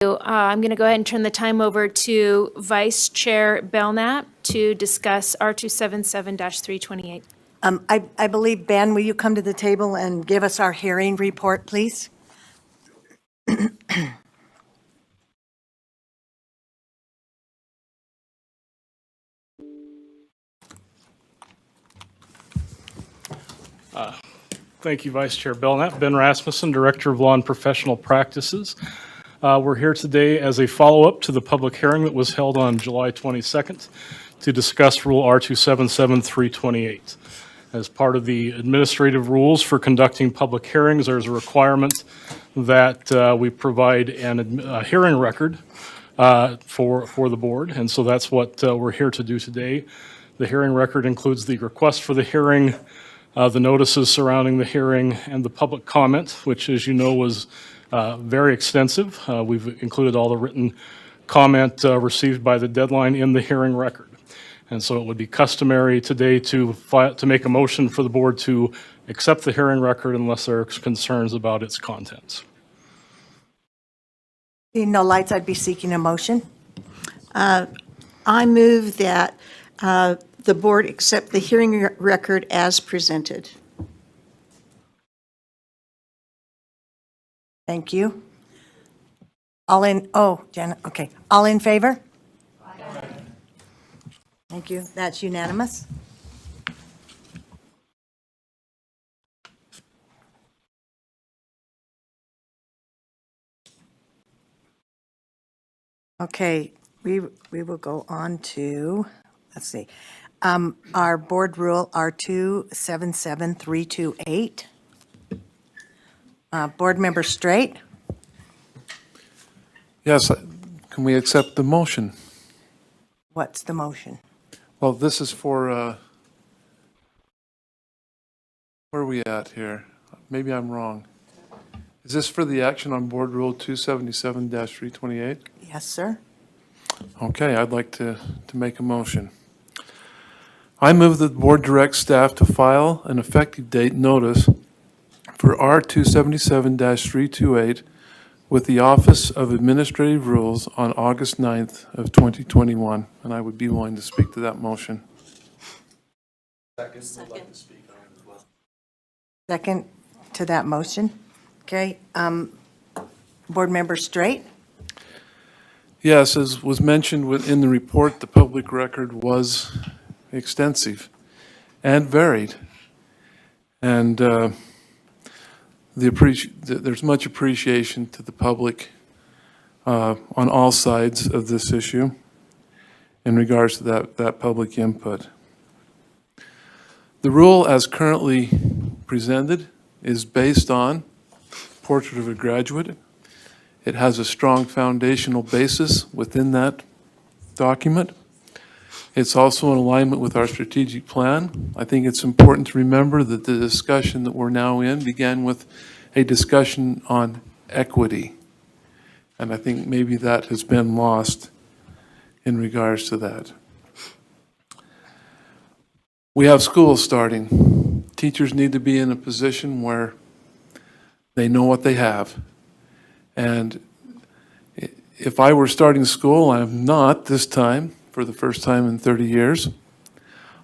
I'm going to go ahead and turn the time over to Vice Chair Belknap to discuss R277-328. I believe, Ben, will you come to the table and give us our hearing report, please? Thank you, Vice Chair Belknap. Ben Rasmussen, Director of Law and Professional Practices. We're here today as a follow-up to the public hearing that was held on July 22nd to discuss Rule R277-328. As part of the administrative rules for conducting public hearings, there's a requirement that we provide a hearing record for the board, and so that's what we're here to do today. The hearing record includes the request for the hearing, the notices surrounding the hearing, and the public comment, which, as you know, was very extensive. We've included all the written comment received by the deadline in the hearing record. And so it would be customary today to make a motion for the board to accept the hearing record unless there are concerns about its contents. Seeing no lights, I'd be seeking a motion. I move that the board accept the hearing record as presented. Thank you. Janet, okay. All in favor? Aye. Thank you. That's unanimous. Okay, we will go on to, let's see, our board rule R277-328. Board Member Straight? Yes, can we accept the motion? What's the motion? Well, this is for, where are we at here? Maybe I'm wrong. Is this for the action on Board Rule 277-328? Yes, sir. Okay, I'd like to make a motion. I move that the board direct staff to file an effective date notice for R277-328 with the Office of Administrative Rules on August 9th of 2021, and I would be willing to speak to that motion. Second to that motion. Okay. Board Member Straight? Yes, as was mentioned within the report, the public record was extensive and varied. And there's much appreciation to the public on all sides of this issue in regards to that public input. The rule as currently presented is based on Portrait of a Graduate. It has a strong foundational basis within that document. It's also in alignment with our strategic plan. I think it's important to remember that the discussion that we're now in began with a discussion on equity. And I think maybe that has been lost in regards to that. We have schools starting. Teachers need to be in a position where they know what they have. And if I were starting school, I'm not this time, for the first time in 30 years,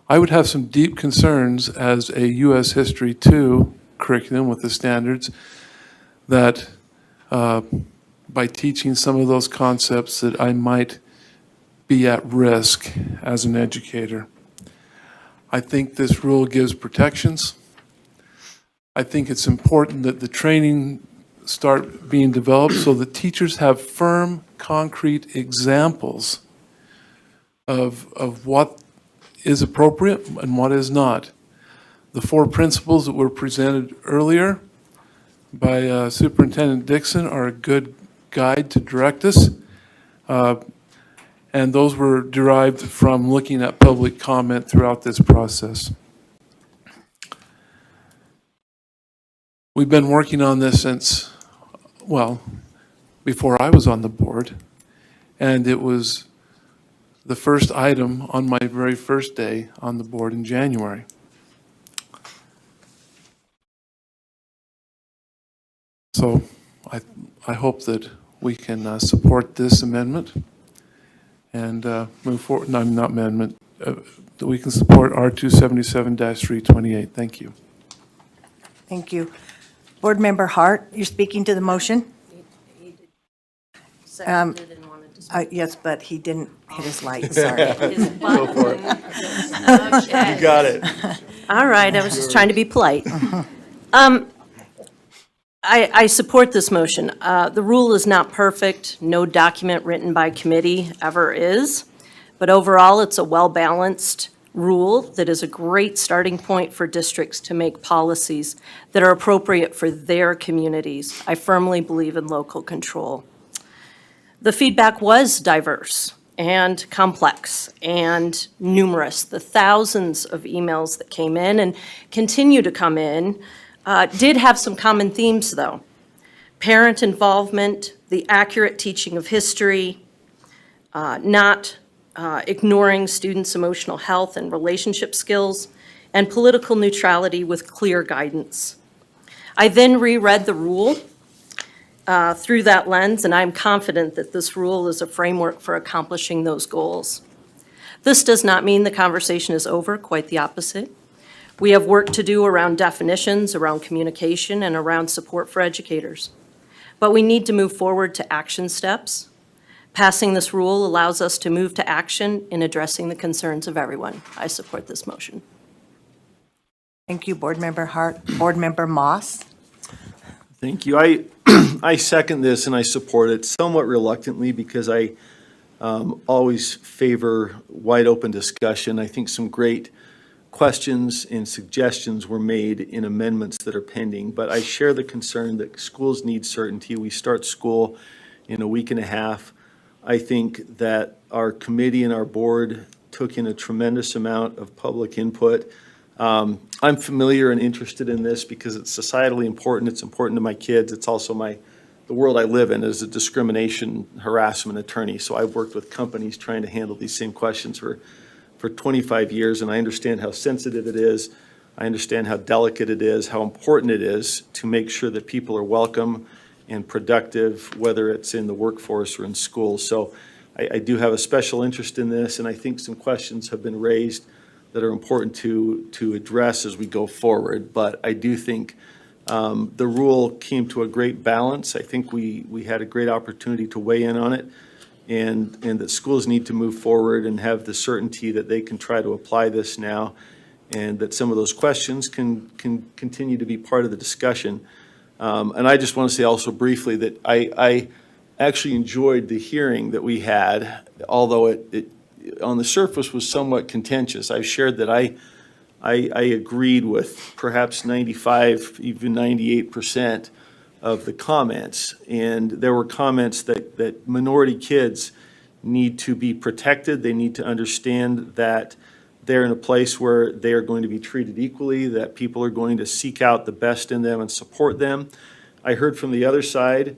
I would have some deep concerns as a U.S. History 2 curriculum with the standards that by teaching some of those concepts that I might be at risk as an educator. I think this rule gives protections. I think it's important that the training start being developed so that teachers have firm, concrete examples of what is appropriate and what is not. The 4 principles that were presented earlier by Superintendent Dixon are a good guide to direct us. And those were derived from looking at public comment throughout this process. We've been working on this since, well, before I was on the board, and it was the first item on my very first day on the board in January. So I hope that we can support this amendment and move forward, no, not amendment, that we can support R277-328. Thank you. Thank you. Board Member Hart, you're speaking to the motion? Yes, but he didn't hit his light, sorry. You got it. All right, I was just trying to be polite. I support this motion. The rule is not perfect. No document written by committee ever is. But overall, it's a well-balanced rule that is a great starting point for districts to make policies that are appropriate for their communities. I firmly believe in local control. The feedback was diverse and complex and numerous. The thousands of emails that came in and continue to come in did have some common themes, though. Parent involvement, the accurate teaching of history, not ignoring students' emotional health and relationship skills, and political neutrality with clear guidance. I then reread the rule through that lens, and I'm confident that this rule is a framework for accomplishing those goals. This does not mean the conversation is over, quite the opposite. We have work to do around definitions, around communication, and around support for educators. But we need to move forward to action steps. Passing this rule allows us to move to action in addressing the concerns of everyone. I support this motion. Thank you, Board Member Hart. Board Member Moss? Thank you. I second this and I support it somewhat reluctantly because I always favor wide open discussion. I think some great questions and suggestions were made in amendments that are pending, but I share the concern that schools need certainty. We start school in a week and a half. I think that our committee and our board took in a tremendous amount of public input. I'm familiar and interested in this because it's societally important. It's important to my kids. It's also the world I live in as a discrimination harassment attorney. So I've worked with companies trying to handle these same questions for 25 years, and I understand how sensitive it is. I understand how delicate it is, how important it is to make sure that people are welcome and productive, whether it's in the workforce or in schools. So I do have a special interest in this, and I think some questions have been raised that are important to address as we go forward. But I do think the rule came to a great balance. I think we had a great opportunity to weigh in on it, and that schools need to move forward and have the certainty that they can try to apply this now, and that some of those questions can continue to be part of the discussion. And I just want to say also briefly that I actually enjoyed the hearing that we had, although it on the surface was somewhat contentious. I shared that I agreed with perhaps 95, even 98% of the comments. And there were comments that minority kids need to be protected. They need to understand that they're in a place where they are going to be treated equally, that people are going to seek out the best in them and support them. I heard from the other side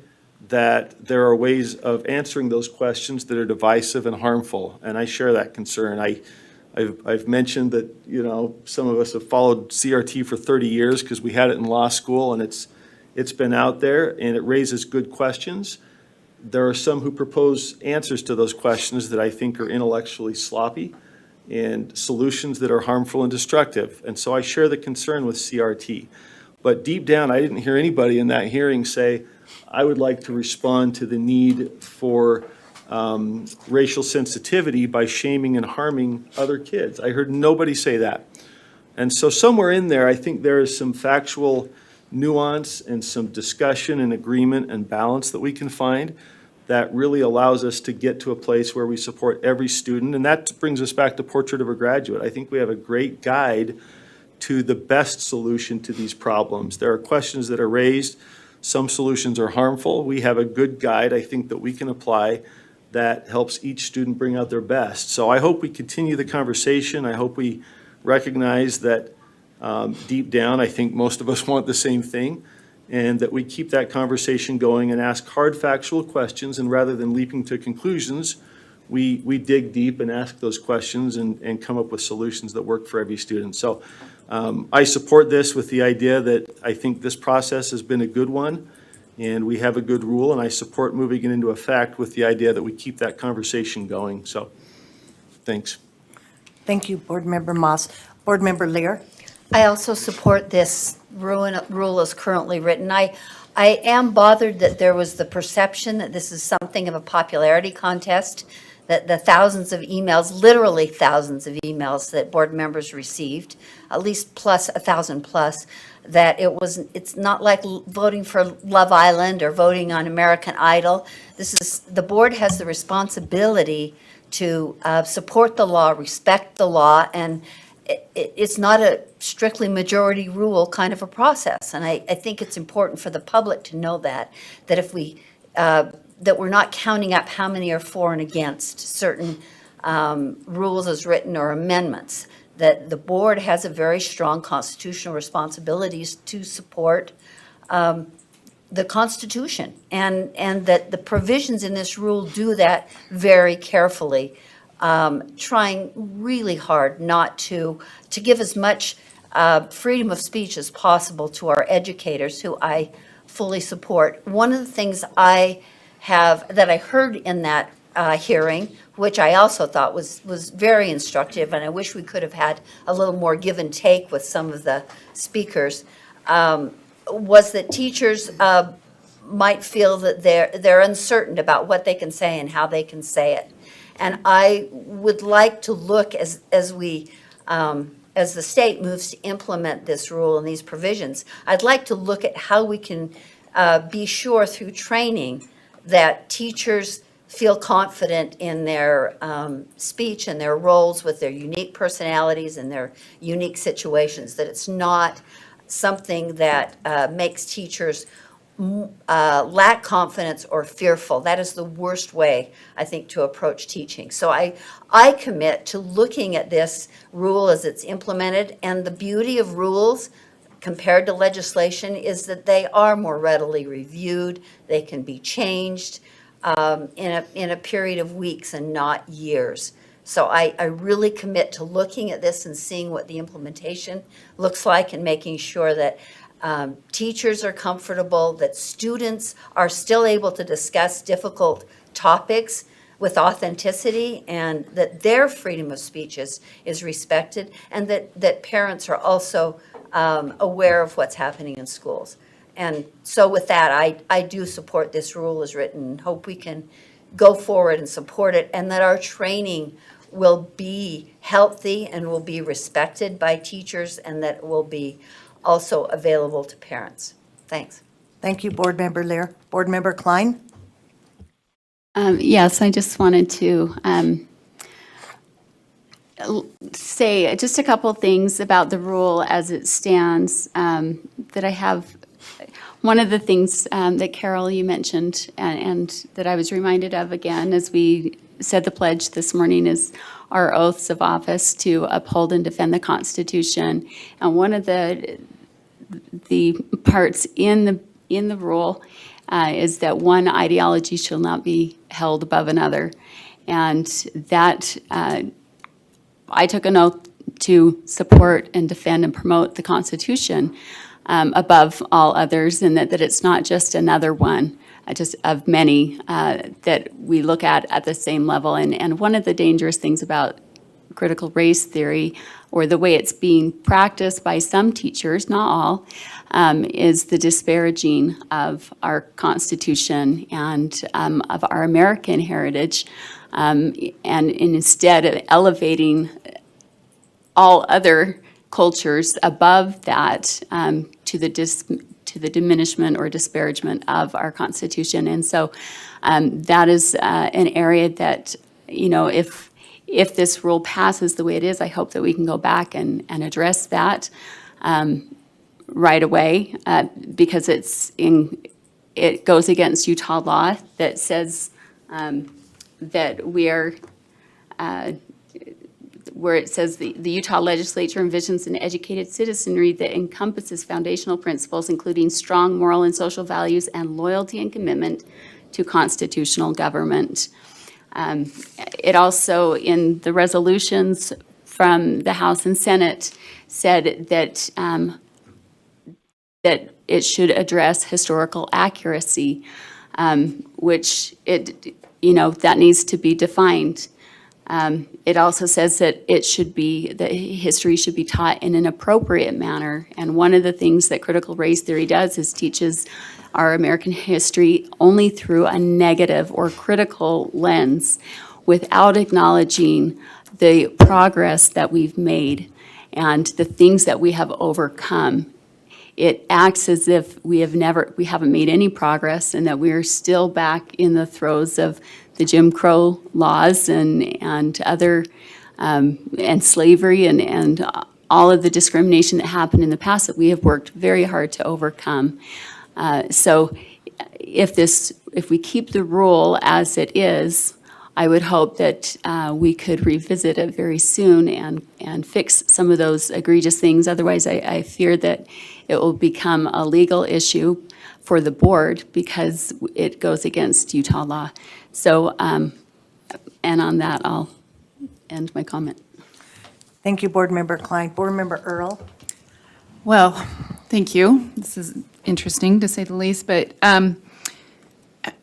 that there are ways of answering those questions that are divisive and harmful, and I share that concern. I've mentioned that, you know, some of us have followed CRT for 30 years because we had it in law school, and it's been out there, and it raises good questions. There are some who propose answers to those questions that I think are intellectually sloppy and solutions that are harmful and destructive. And so I share the concern with CRT. But deep down, I didn't hear anybody in that hearing say, I would like to respond to the need for racial sensitivity by shaming and harming other kids. I heard nobody say that. And so somewhere in there, I think there is some factual nuance and some discussion and agreement and balance that we can find that really allows us to get to a place where we support every student. And that brings us back to Portrait of a Graduate. I think we have a great guide to the best solution to these problems. There are questions that are raised. Some solutions are harmful. We have a good guide, I think, that we can apply that helps each student bring out their best. So I hope we continue the conversation. I hope we recognize that deep down, I think most of us want the same thing, and that we keep that conversation going and ask hard factual questions, and rather than leaping to conclusions, we dig deep and ask those questions and come up with solutions that work for every student. So I support this with the idea that I think this process has been a good one, and we have a good rule, and I support moving it into effect with the idea that we keep that conversation going. So, thanks. Thank you, Board Member Moss. Board Member Lear? I also support this rule as currently written. I am bothered that there was the perception that this is something of a popularity contest, that the thousands of emails, literally thousands of emails that board members received, at least plus 1,000 plus, that it's not like voting for Love Island or voting on American Idol. The board has the responsibility to support the law, respect the law, and it's not a strictly majority rule kind of a process. And I think it's important for the public to know that if we, that we're not counting up how many are for and against certain rules as written or amendments, that the board has a very strong constitutional responsibilities to support the Constitution, and that the provisions in this rule do that very carefully, trying really hard not to give as much freedom of speech as possible to our educators, who I fully support. One of the things that I heard in that hearing, which I also thought was very instructive, and I wish we could have had a little more give and take with some of the speakers, was that teachers might feel that they're uncertain about what they can say and how they can say it. And I would like to look as the state moves to implement this rule and these provisions, I'd like to look at how we can be sure through training that teachers feel confident in their speech and their roles with their unique personalities and their unique situations, that it's not something that makes teachers lack confidence or fearful. That is the worst way, I think, to approach teaching. So I commit to looking at this rule as it's implemented, and the beauty of rules compared to legislation is that they are more readily reviewed, they can be changed in a period of weeks and not years. So I really commit to looking at this and seeing what the implementation looks like, and making sure that teachers are comfortable, that students are still able to discuss difficult topics with authenticity, and that their freedom of speech is respected, and that parents are also aware of what's happening in schools. And so with that, I do support this rule as written, and hope we can go forward and support it, and that our training will be healthy and will be respected by teachers, and that it will be also available to parents. Thanks. Thank you, Board Member Lear. Board Member Klein? Yes, I just wanted to say just a couple things about the rule as it stands that I have. One of the things that Carol, you mentioned, and that I was reminded of again as we said the pledge this morning, is our oaths of office to uphold and defend the Constitution. And one of the parts in the rule is that one ideology shall not be held above another, and that I took an oath to support and defend and promote the Constitution above all others, and that it's not just another one, just of many that we look at the same level. And one of the dangerous things about critical race theory, or the way it's being practiced by some teachers, not all, is the disparaging of our Constitution and of our American heritage, and instead of elevating all other cultures above that to the diminishment or disparagement of our Constitution. And so that is an area that, if this rule passes the way it is, I hope that we can go back and address that right away, because it goes against Utah law that says that we are, where it says the Utah legislature envisions an educated citizenry that encompasses foundational principles, including strong moral and social values and loyalty and commitment to constitutional government. It also, in the resolutions from the House and Senate, said that it should address historical accuracy, which that needs to be defined. It also says that that history should be taught in an appropriate manner. And one of the things that critical race theory does is teaches our American history only through a negative or critical lens without acknowledging the progress that we've made and the things that we have overcome. It acts as if we haven't made any progress and that we're still back in the throes of the Jim Crow laws and other, and slavery and all of the discrimination that happened in the past that we have worked very hard to overcome. So if we keep the rule as it is, I would hope that we could revisit it very soon and fix some of those egregious things. Otherwise, I fear that it will become a legal issue for the board because it goes against Utah law. So, and on that, I'll end my comment. Thank you, Board Member Klein. Board Member Earl? Well, thank you. This is interesting, to say the least, but, and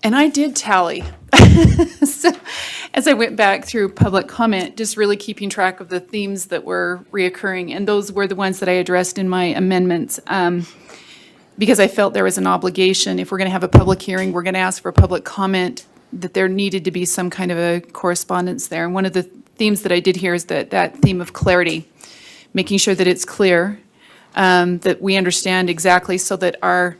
I did tally. So, as I went back through public comment, just really keeping track of the themes that were reoccurring, and those were the ones that I addressed in my amendments, because I felt there was an obligation. If we're going to have a public hearing, we're going to ask for public comment, that there needed to be some kind of a correspondence there. And one of the themes that I did here is that theme of clarity, making sure that it's clear, that we understand exactly so that our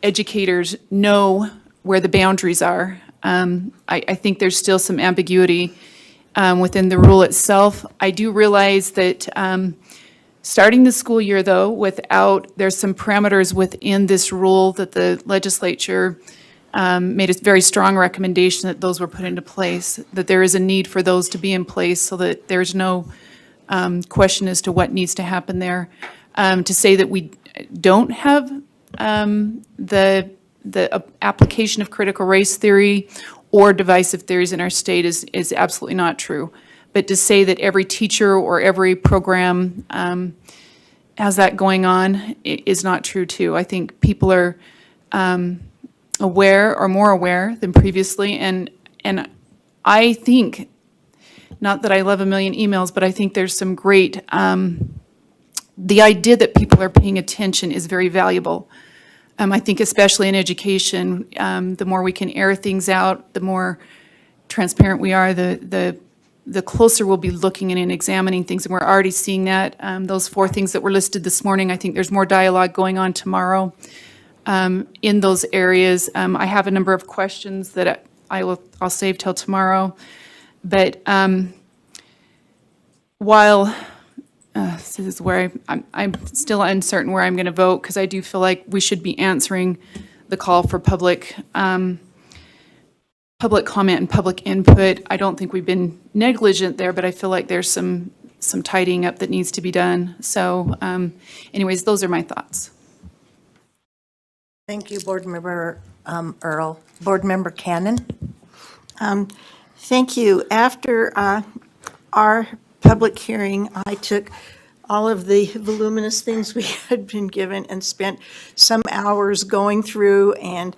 educators know where the boundaries are. I think there's still some ambiguity within the rule itself. I do realize that starting the school year, though, there's some parameters within this rule that the legislature made a very strong recommendation that those were put into place, that there is a need for those to be in place so that there's no question as to what needs to happen there. To say that we don't have the application of critical race theory or divisive theories in our state is absolutely not true. But to say that every teacher or every program has that going on is not true too. I think people are aware or more aware than previously, and I think, not that I love a million emails, but I think there's some great, the idea that people are paying attention is very valuable. I think especially in education, the more we can air things out, the more transparent we are, the closer we'll be looking and examining things, and we're already seeing that. Those 4 things that were listed this morning, I think there's more dialogue going on tomorrow in those areas. I have a number of questions that I'll save till tomorrow, but while this is where I'm still uncertain where I'm going to vote, because I do feel like we should be answering the call for public comment and public input. I don't think we've been negligent there, but I feel like there's some tidying up that needs to be done. So anyways, those are my thoughts. Thank you, Board Member Earl. Board Member Cannon? Thank you. After our public hearing, I took all of the voluminous things we had been given and spent some hours going through and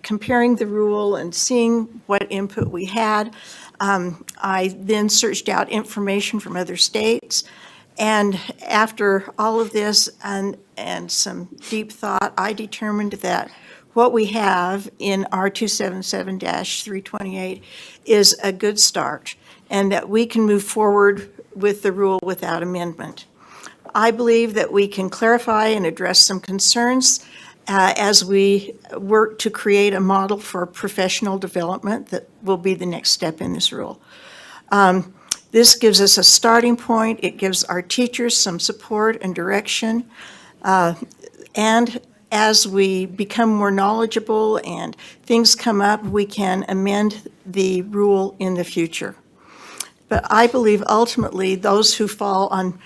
comparing the rule and seeing what input we had. I then searched out information from other states. And after all of this and some deep thought, I determined that what we have in R277-328 is a good start, and that we can move forward with the rule without amendment. I believe that we can clarify and address some concerns as we work to create a model for professional development that will be the next step in this rule. This gives us a starting point. It gives our teachers some support and direction. And as we become more knowledgeable and things come up, we can amend the rule in the future. But I believe ultimately those who fall on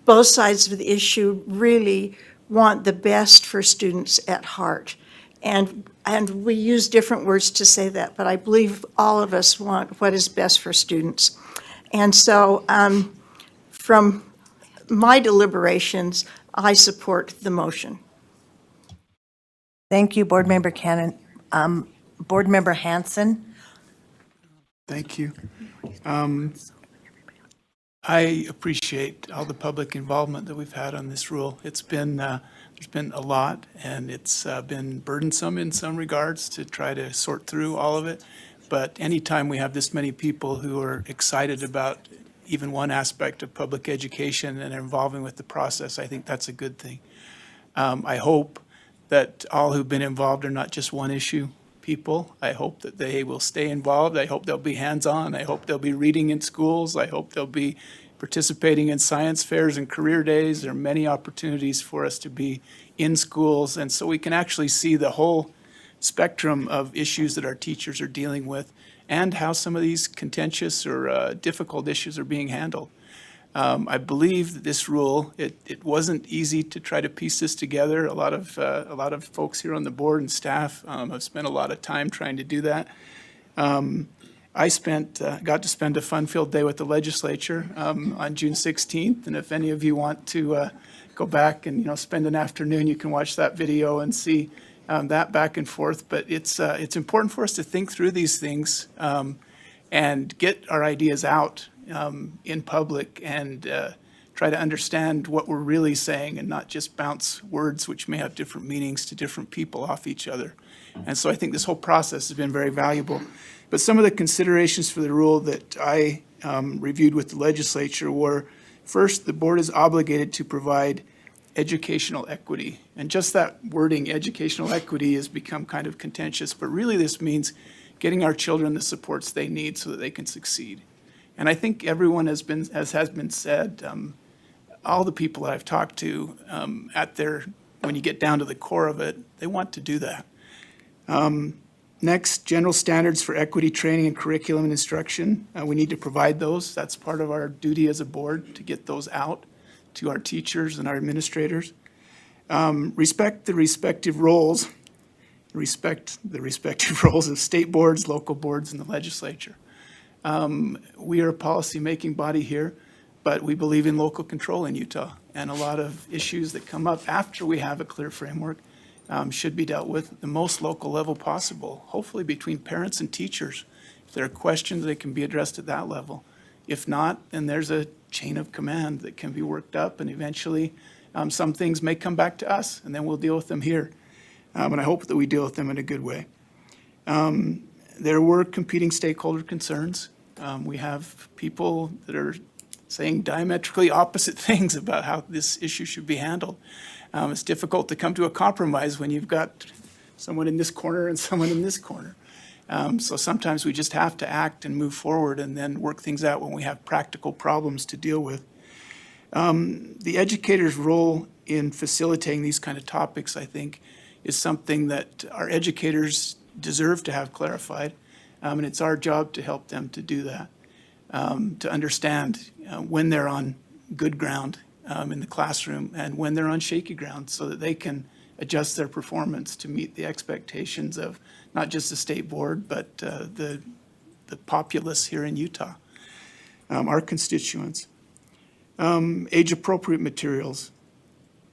both sides of the issue really want the best for students at heart. And we use different words to say that, but I believe all of us want what is best for students. And so from my deliberations, I support the motion. Thank you, Board Member Cannon. Board Member Hanson? Thank you. I appreciate all the public involvement that we've had on this rule. It's been, there's been a lot, and it's been burdensome in some regards to try to sort through all of it. But anytime we have this many people who are excited about even one aspect of public education and are involving with the process, I think that's a good thing. I hope that all who've been involved are not just one issue people. I hope that they will stay involved. I hope they'll be hands-on. I hope they'll be reading in schools. I hope they'll be participating in science fairs and career days. There are many opportunities for us to be in schools, and so we can actually see the whole spectrum of issues that our teachers are dealing with and how some of these contentious or difficult issues are being handled. I believe that this rule, it wasn't easy to try to piece this together. A lot of folks here on the board and staff have spent a lot of time trying to do that. I got to spend a fun-filled day with the legislature on June 16th, and if any of you want to go back and spend an afternoon, you can watch that video and see that back and forth. But it's important for us to think through these things and get our ideas out in public and try to understand what we're really saying and not just bounce words which may have different meanings to different people off each other. And so I think this whole process has been very valuable. But some of the considerations for the rule that I reviewed with the legislature were, first, the board is obligated to provide educational equity. And just that wording, educational equity, has become kind of contentious, but really this means getting our children the supports they need so that they can succeed. And I think everyone has been said, all the people that I've talked to when you get down to the core of it, they want to do that. Next, general standards for equity training and curriculum and instruction. We need to provide those. That's part of our duty as a board to get those out to our teachers and our administrators. Respect the respective roles of state boards, local boards, and the legislature. We are a policy-making body here, but we believe in local control in Utah, and a lot of issues that come up after we have a clear framework should be dealt with at the most local level possible, hopefully between parents and teachers. If there are questions, they can be addressed at that level. If not, then there's a chain of command that can be worked up, and eventually some things may come back to us, and then we'll deal with them here. And I hope that we deal with them in a good way. There were competing stakeholder concerns. We have people that are saying diametrically opposite things about how this issue should be handled. It's difficult to come to a compromise when you've got someone in this corner and someone in this corner. So sometimes we just have to act and move forward and then work things out when we have practical problems to deal with. The educator's role in facilitating these kind of topics, I think, is something that our educators deserve to have clarified. And it's our job to help them to do that, to understand when they're on good ground in the classroom and when they're on shaky ground so that they can adjust their performance to meet the expectations of not just the state board, but the populace here in Utah, our constituents. Age-appropriate materials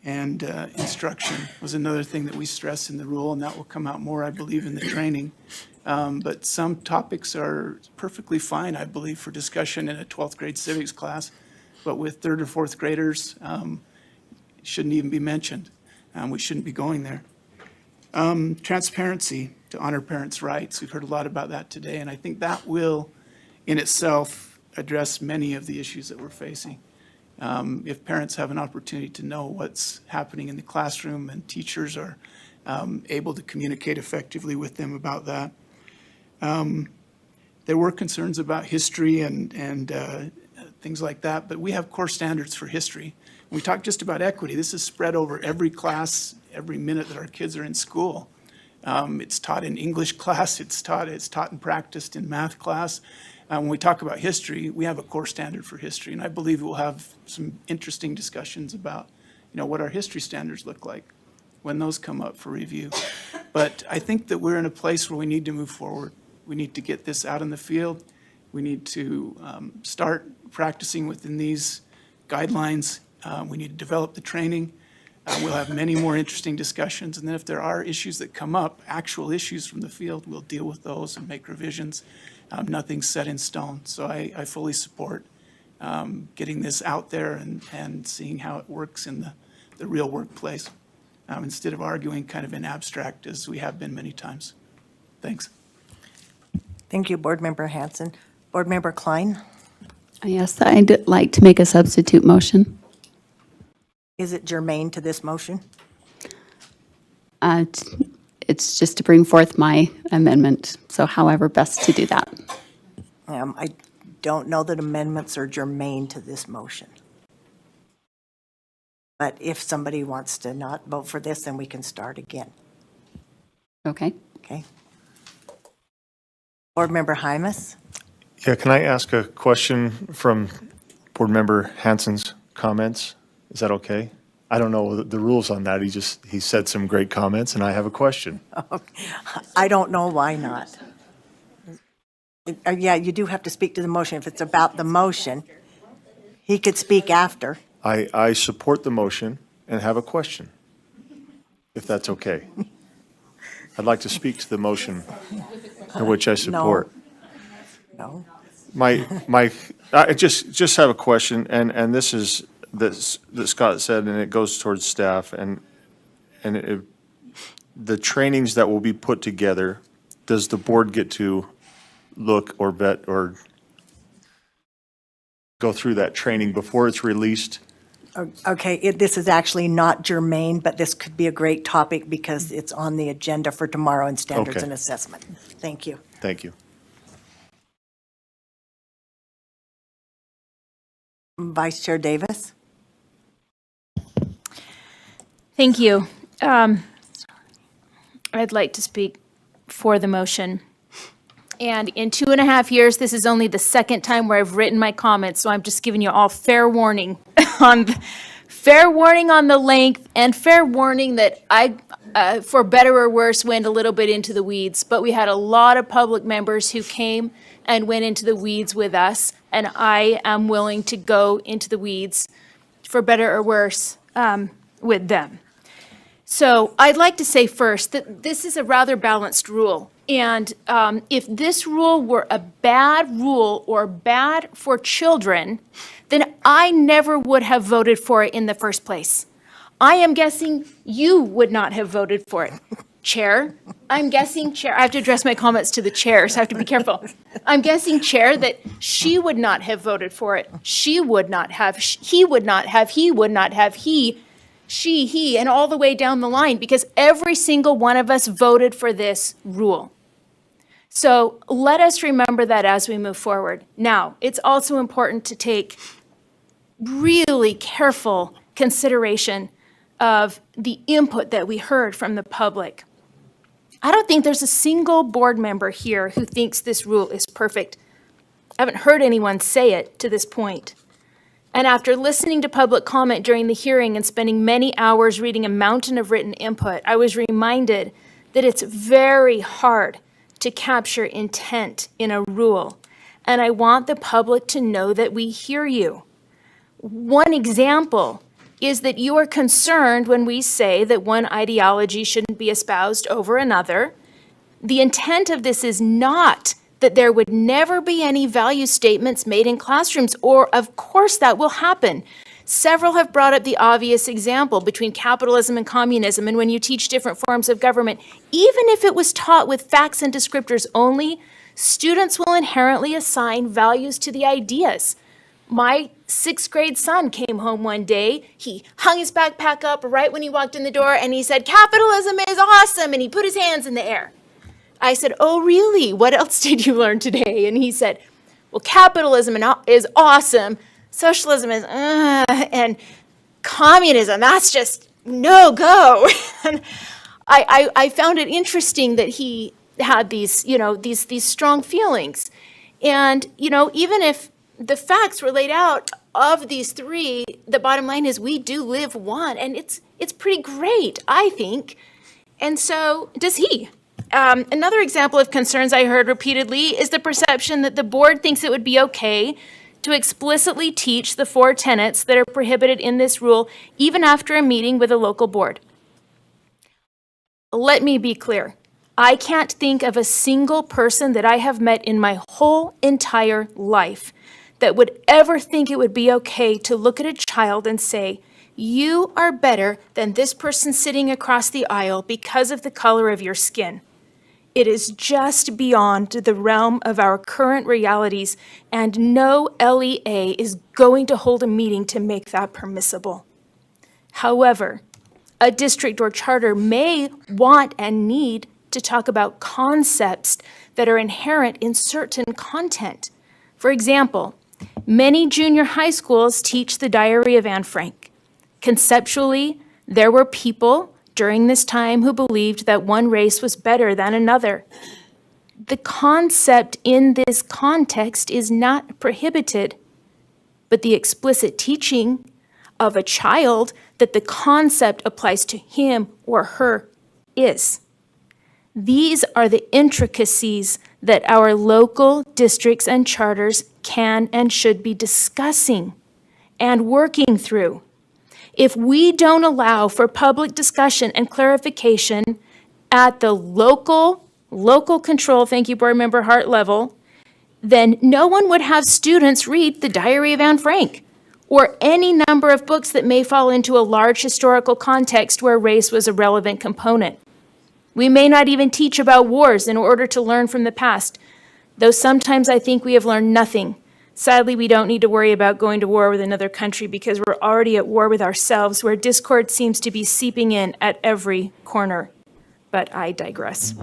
and instruction was another thing that we stress in the rule, and that will come out more, I believe, in the training. But some topics are perfectly fine, I believe, for discussion in a 12th grade civics class, but with third or fourth graders, it shouldn't even be mentioned. We shouldn't be going there. Transparency to honor parents' rights. We've heard a lot about that today, and I think that will, in itself, address many of the issues that we're facing. If parents have an opportunity to know what's happening in the classroom and teachers are able to communicate effectively with them about that. There were concerns about history and things like that, but we have core standards for history. When we talk just about equity, this is spread over every class, every minute that our kids are in school. It's taught in English class, it's taught and practiced in math class. When we talk about history, we have a core standard for history, and I believe we'll have some interesting discussions about, what our history standards look like when those come up for review. But I think that we're in a place where we need to move forward. We need to get this out in the field. We need to start practicing within these guidelines. We need to develop the training. We'll have many more interesting discussions, and then if there are issues that come up, actual issues from the field, we'll deal with those and make revisions. Nothing's set in stone, so I fully support getting this out there and seeing how it works in the real workplace, instead of arguing kind of in abstract as we have been many times. Thanks. Thank you, Board Member Hanson. Board Member Klein, Yes, I'd like to make a substitute motion. is it germane to this motion? It's just to bring forth my amendment, so however best to do that. I don't know that amendments are germane to this motion. But if somebody wants to not vote for this, then we can start again, Okay? okay? Board Member Hymas? Yeah, can I ask a question from Board Member Hanson's comments? Is that okay? I don't know the rules on that. He said some great comments, and I have a question. I don't know why not. Yeah, you do have to speak to the motion. If it's about the motion, he could speak after. I support the motion and have a question, if that's okay. I'd like to speak to the motion in which I support. No? I just have a question, and this is, that Scott said, and it goes towards staff, and the trainings that will be put together, does the board get to look or vet or go through that training before it's released? Okay, this is actually not germane, but this could be a great topic because it's on the agenda for tomorrow in standards Okay. and assessment. Thank you. Thank you. Vice Chair Davis? Thank you. I'd like to speak for the motion. And in 2.5 years, this is only the second time where I've written my comments, so I'm just giving you all fair warning on the length and fair warning that I, for better or worse, went a little bit into the weeds. But we had a lot of public members who came and went into the weeds with us, and I am willing to go into the weeds, for better or worse, with them. So I'd like to say first that this is a rather balanced rule. And if this rule were a bad rule or bad for children, then I never would have voted for it in the first place. I am guessing you would not have voted for it. Chair, I'm guessing, Chair, I have to address my comments to the chair, so I have to be careful. I'm guessing, Chair, that she would not have voted for it. She would not have, he would not have, he would not have, he, she, he, and all the way down the line, because every single one of us voted for this rule. So let us remember that as we move forward. Now, it's also important to take really careful consideration of the input that we heard from the public. I don't think there's a single board member here who thinks this rule is perfect. I haven't heard anyone say it to this point. And after listening to public comment during the hearing and spending many hours reading a mountain of written input, I was reminded that it's very hard to capture intent in a rule. And I want the public to know that we hear you. One example is that you are concerned when we say that one ideology shouldn't be espoused over another. The intent of this is not that there would never be any value statements made in classrooms, or of course that will happen. Several have brought up the obvious example between capitalism and communism, and when you teach different forms of government, even if it was taught with facts and descriptors only, students will inherently assign values to the ideas. My 6th grade son came home one day, he hung his backpack up right when he walked in the door, and he said, "Capitalism is awesome," and he put his hands in the air. I said, "Oh, really? What else did you learn today?" And he said, "Well, capitalism is awesome. Socialism is, and communism, that's just no go." And I found it interesting that he had these, these strong feelings. And, even if the facts were laid out of these three, the bottom line is we do live one, and it's pretty great, I think. And so does he. Another example of concerns I heard repeatedly is the perception that the board thinks it would be okay to explicitly teach the 4 tenets that are prohibited in this rule, even after a meeting with a local board. Let me be clear. I can't think of a single person that I have met in my whole entire life that would ever think it would be okay to look at a child and say, you are better than this person sitting across the aisle because of the color of your skin. It is just beyond the realm of our current realities, and no LEA is going to hold a meeting to make that permissible. However, a district or charter may want and need to talk about concepts that are inherent in certain content. For example, many junior high schools teach the Diary of Anne Frank. Conceptually, there were people during this time who believed that one race was better than another. The concept in this context is not prohibited, but the explicit teaching of a child that the concept applies to him or her is. These are the intricacies that our local districts and charters can and should be discussing and working through. If we don't allow for public discussion and clarification at the local control, thank you, Board Member Hart, level, then no one would have students read the Diary of Anne Frank or any number of books that may fall into a large historical context where race was a relevant component. We may not even teach about wars in order to learn from the past, though sometimes I think we have learned nothing. Sadly, we don't need to worry about going to war with another country because we're already at war with ourselves, where discord seems to be seeping in at every corner. But I digress.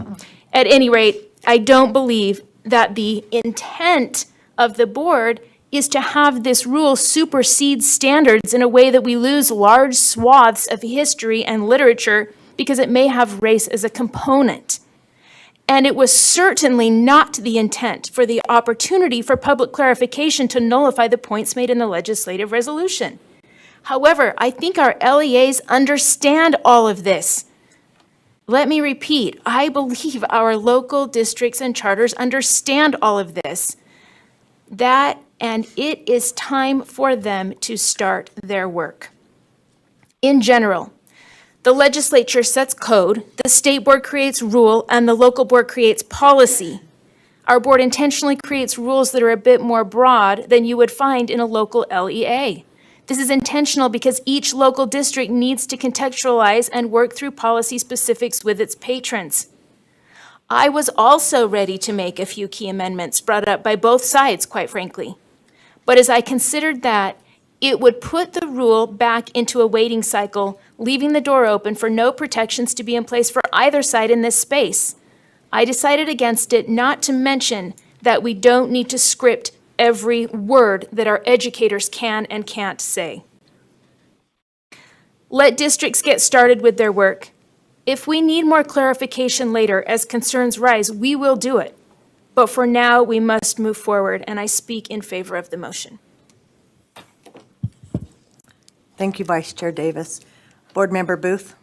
At any rate, I don't believe that the intent of the board is to have this rule supersede standards in a way that we lose large swaths of history and literature because it may have race as a component. And it was certainly not the intent for the opportunity for public clarification to nullify the points made in the legislative resolution. However, I think our LEAs understand all of this. Let me repeat, I believe our local districts and charters understand all of this. And it is time for them to start their work. In general, the legislature sets code, the state board creates rule, and the local board creates policy. Our board intentionally creates rules that are a bit more broad than you would find in a local LEA. This is intentional because each local district needs to contextualize and work through policy specifics with its patrons. I was also ready to make a few key amendments brought up by both sides, quite frankly. But as I considered that, it would put the rule back into a waiting cycle, leaving the door open for no protections to be in place for either side in this space. I decided against it, not to mention that we don't need to script every word that our educators can and can't say. Let districts get started with their work. If we need more clarification later as concerns rise, we will do it. But for now, we must move forward, and I speak in favor of the motion. Thank you, Vice Chair Davis. Board Member Booth?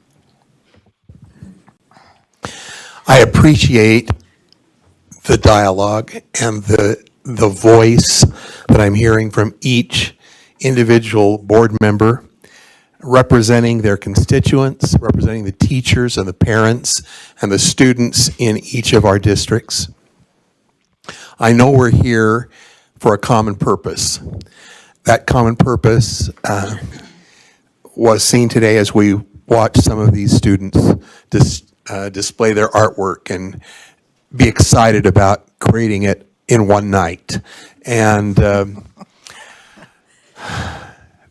I appreciate the dialogue and the voice that I'm hearing from each individual board member, representing their constituents, representing the teachers and the parents and the students in each of our districts. I know we're here for a common purpose. That common purpose was seen today as we watched some of these students display their artwork and be excited about creating it in one night. And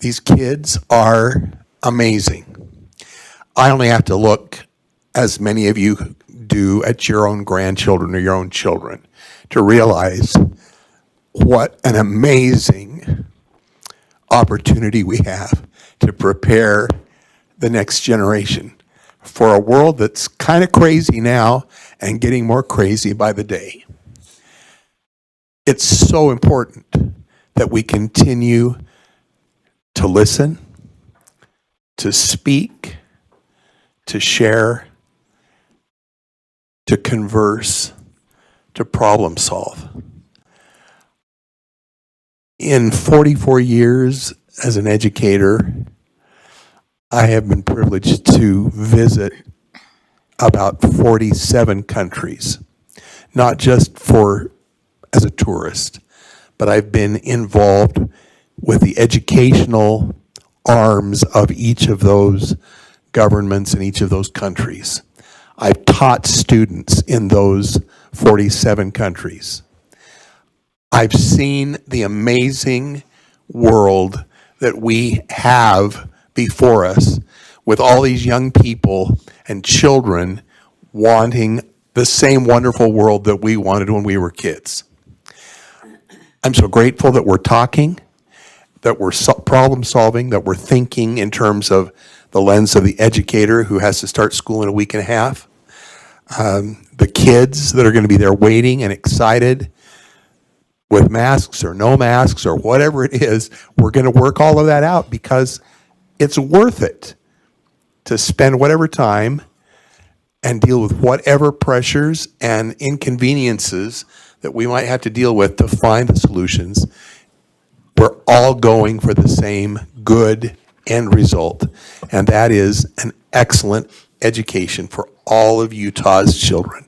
these kids are amazing. I only have to look, as many of you do, at your own grandchildren or your own children to realize what an amazing opportunity we have to prepare the next generation for a world that's kind of crazy now and getting more crazy by the day. It's so important that we continue to listen, to speak, to share, to converse, to problem solve. In 44 years as an educator, I have been privileged to visit about 47 countries, not just as a tourist, but I've been involved with the educational arms of each of those governments in each of those countries. I've taught students in those 47 countries. I've seen the amazing world that we have before us with all these young people and children wanting the same wonderful world that we wanted when we were kids. I'm so grateful that we're talking, that we're problem solving, that we're thinking in terms of the lens of the educator who has to start school in a week and a half. The kids that are going to be there waiting and excited with masks or no masks or whatever it is, we're going to work all of that out because it's worth it to spend whatever time and deal with whatever pressures and inconveniences that we might have to deal with to find the solutions. We're all going for the same good end result, and that is an excellent education for all of Utah's children,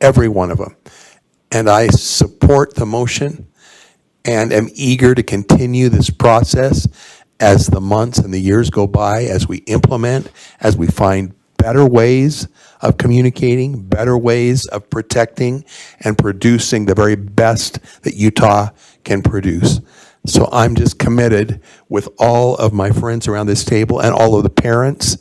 every one of them. And I support the motion and am eager to continue this process as the months and the years go by, as we implement, as we find better ways of communicating, better ways of protecting and producing the very best that Utah can produce. So I'm just committed with all of my friends around this table and all of the parents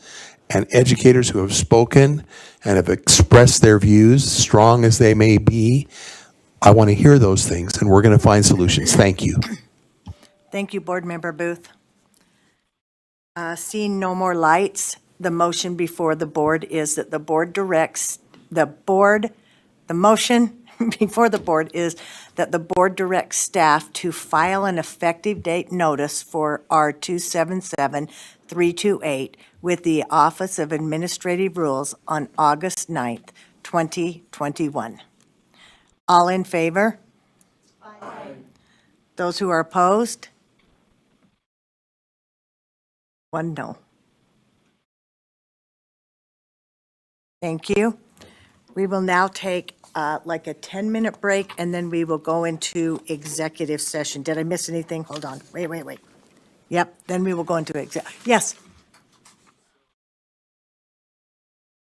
and educators who have spoken and have expressed their views, strong as they may be. I want to hear those things, and we're going to find solutions. Thank you. Thank you, Board Member Booth. Seeing no more lights, the motion before the board is that the motion before the board is that the board directs staff to file an effective date notice for R277-328 with the Office of Administrative Rules on August 9th, 2021. All in favor? Aye. Those who are opposed? One no. Thank you. We will now take like a 10-minute break, and then we will go into executive session. Did I miss anything? Hold on. Wait. Yep, then we will go into yes.